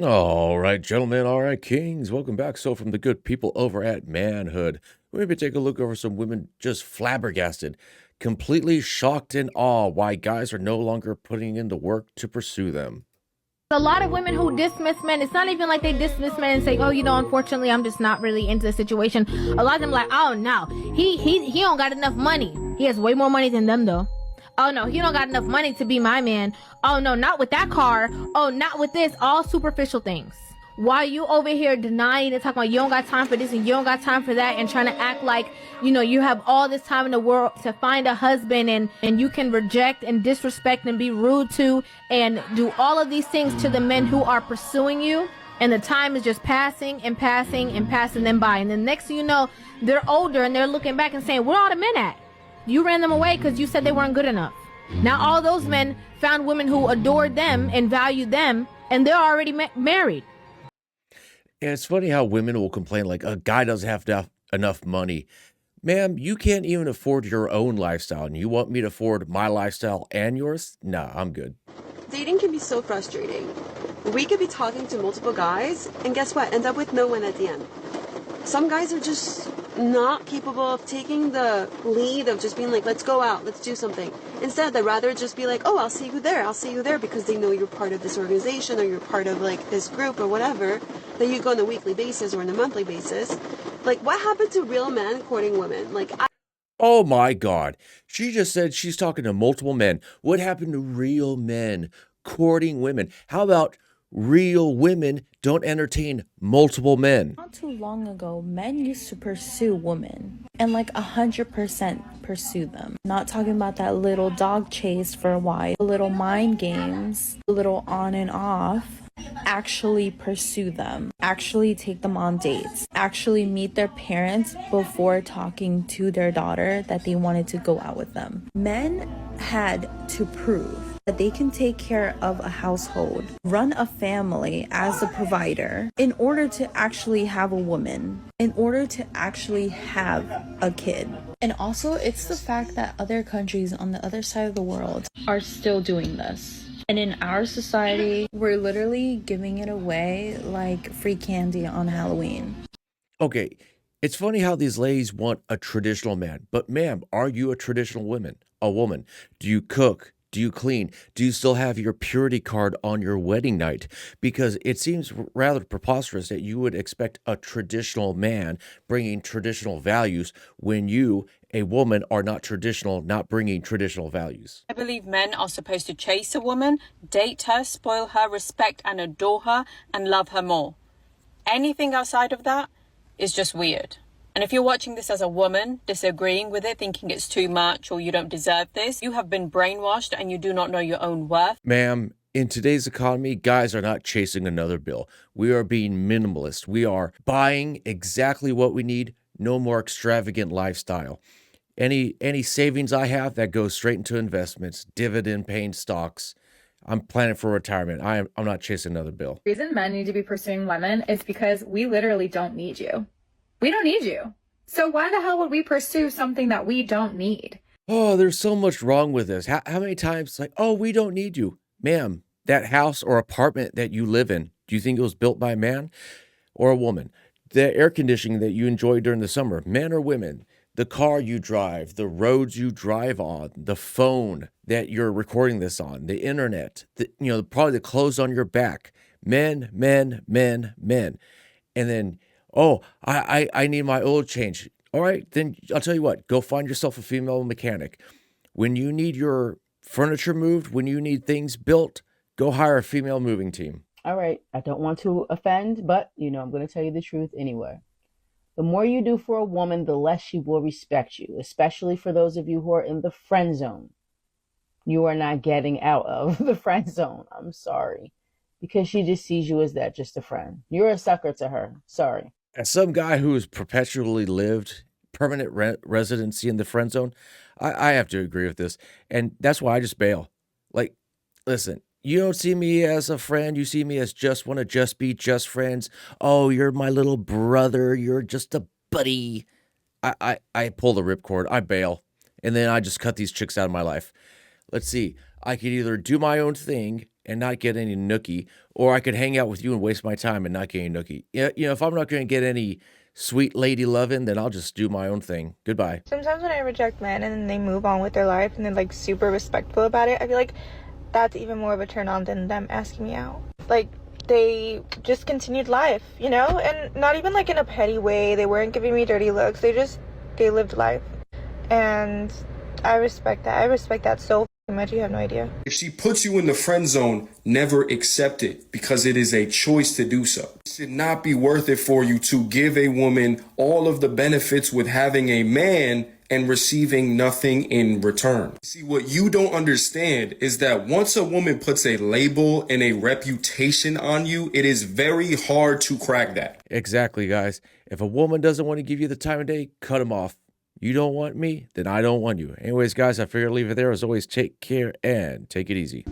All right, gentlemen. All right, kings. Welcome back. So, from the good people over at Manhood, we maybe take a look over some women just flabbergasted, completely shocked in awe why guys are no longer putting in the work to pursue them. A lot of women who dismiss men, it's not even like they dismiss men and say, oh, unfortunately, I'm just not really into the situation. A lot of them like, oh, no, he don't got enough money. He has way more money than them, though. Oh, no, he don't got enough money to be my man. Oh, no, not with that car. Oh, not with this. All superficial things. While you over here denying and talking about you don't got time for this and you don't got time for that and trying to act like, you have all this time in the world to find a husband and you can reject and disrespect and be rude to and do all of these things to the men who are pursuing you. And the time is just passing and passing and passing them by. And then next thing you know, they're older and they're looking back and saying, where are all the men at? You ran them away because you said they weren't good enough. Now all those men found women who adored them and valued them and they're already married. And it's funny how women will complain like a guy doesn't have enough money. Ma'am, you can't even afford your own lifestyle, and you want me to afford my lifestyle and yours? Nah, I'm good. Dating can be so frustrating. We could be talking to multiple guys, and guess what? End up with no one at the end. Some guys are just not capable of taking the lead of just being like, let's go out, let's do something. Instead, they'd rather just be like, oh, I'll see you there, because they know you're part of this organization or you're part of like this group or whatever, that you go on a weekly basis or on a monthly basis. Like, what happened to real men courting women? Oh my God. She just said she's talking to multiple men. What happened to real men courting women? How about real women don't entertain multiple men? Not too long ago, men used to pursue women and like 100% pursue them. Not talking about that little dog chase for a while, little mind games, a little on and off. Actually pursue them, actually take them on dates, actually meet their parents before talking to their daughter that they wanted to go out with them. Men had to prove that they can take care of a household, run a family as a provider in order to actually have a woman, in order to actually have a kid. And also, it's the fact that other countries on the other side of the world are still doing this. And in our society, we're literally giving it away like free candy on Halloween. Okay, it's funny how these ladies want a traditional man, but ma'am, are you a traditional woman? A woman? Do you cook? Do you clean? Do you still have your purity card on your wedding night? Because it seems rather preposterous that you would expect a traditional man bringing traditional values when you, a woman, are not traditional, not bringing traditional values. I believe men are supposed to chase a woman, date her, spoil her, respect and adore her, and love her more. Anything outside of that is just weird. And if you're watching this as a woman, disagreeing with it, thinking it's too much or you don't deserve this, you have been brainwashed and you do not know your own worth. Ma'am, in today's economy, guys are not chasing another bill. We are being minimalist. We are buying exactly what we need, no more extravagant lifestyle. Any savings I have that goes straight into investments, dividend paying stocks. I'm planning for retirement. I'm not chasing another bill. The reason men need to be pursuing women is because we literally don't need you. We don't need you. So why the hell would we pursue something that we don't need? Oh, there's so much wrong with this. How many times like, oh, we don't need you. Ma'am, that house or apartment that you live in, do you think it was built by a man or a woman? The air conditioning that you enjoy during the summer, men or women? The car you drive, the roads you drive on, the phone that you're recording this on, the internet, probably the clothes on your back. Men, men, men, men. And then, oh, I need my oil change. All right, then I'll tell you what, go find yourself a female mechanic. When you need your furniture moved, when you need things built, go hire a female moving team. All right, I don't want to offend, but I'm going to tell you the truth anyway. The more you do for a woman, the less she will respect you, especially for those of you who are in the friend zone. You are not getting out of the friend zone. I'm sorry. Because she just sees you as that, just a friend. You're a sucker to her. Sorry. As some guy who has perpetually lived permanent residency in the friend zone, I have to agree with this. And that's why I just bail. Like, listen, you don't see me as a friend. You see me as just want to just be just friends. Oh, you're my little brother. You're just a buddy. I pull the ripcord. I bail. And then I just cut these chicks out of my life. let's see, I could either do my own thing and not get any nookie, or I could hang out with you and waste my time and not get any nookie. Yeah, if I'm not going to get any sweet lady loving, then I'll just do my own thing. Goodbye. Sometimes when I reject men and then they move on with their life and they're like super respectful about it, I feel like that's even more of a turn on than them asking me out. Like, they just continued life, and not even like in a petty way. They weren't giving me dirty looks. They lived life. And I respect that. I respect that so much. You have no idea. If she puts you in the friend zone, never accept it, because it is a choice to do so. It should not be worth it for you to give a woman all of the benefits with having a man and receiving nothing in return. See, what you don't understand is that once a woman puts a label and a reputation on you, it is very hard to crack that. Exactly, guys. If a woman doesn't want to give you the time of day, cut them off. You don't want me, then I don't want you. Anyways, guys, I figure I'll leave it there. As always, take care and take it easy.